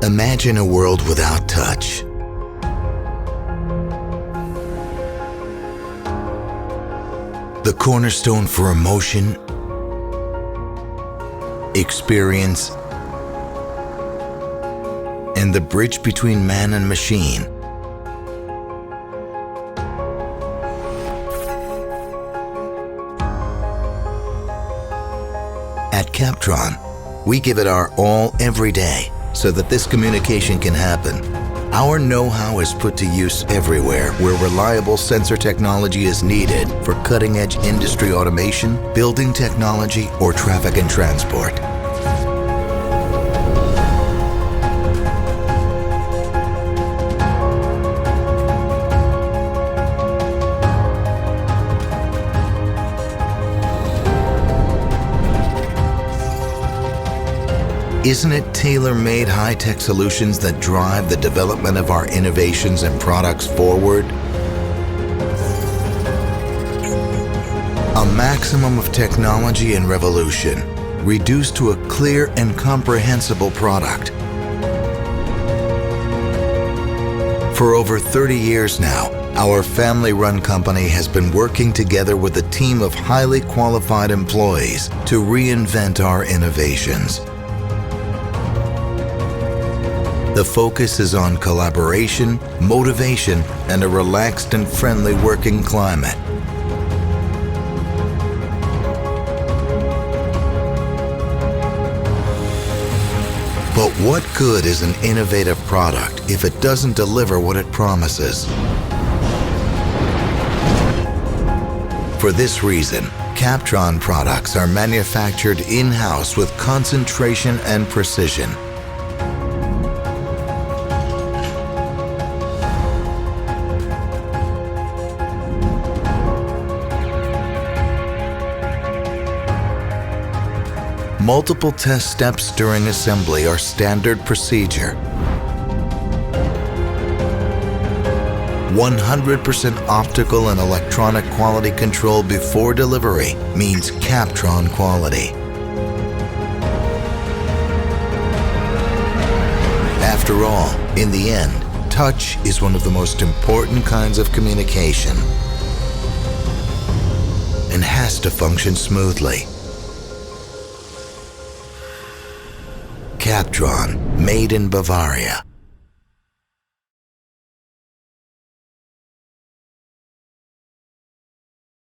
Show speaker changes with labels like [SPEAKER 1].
[SPEAKER 1] Imagine a world without touch. The cornerstone for emotion, experience, and the bridge between man and machine. At Captron, we give it our all every day so that this communication can happen. Our know-how is put to use everywhere where reliable sensor technology is needed for cutting-edge industry automation, building technology, or traffic and transport. Isn't it tailor-made high-tech solutions that drive the development of our innovations and products forward? A maximum of technology and revolution, reduced to a clear and comprehensible product. For over 30 years now, our family-run company has been working together with a team of highly qualified employees to reinvent our innovations. The focus is on collaboration, motivation, and a relaxed and friendly working climate. But what good is an innovative product if it doesn't deliver what it promises? For this reason, Captron products are manufactured in-house with concentration and precision. Multiple test steps during assembly are standard procedure. 100% optical and electronic quality control before delivery means Captron quality. After all, in the end, touch is one of the most important kinds of communication and has to function smoothly. Captron, made in Bavaria.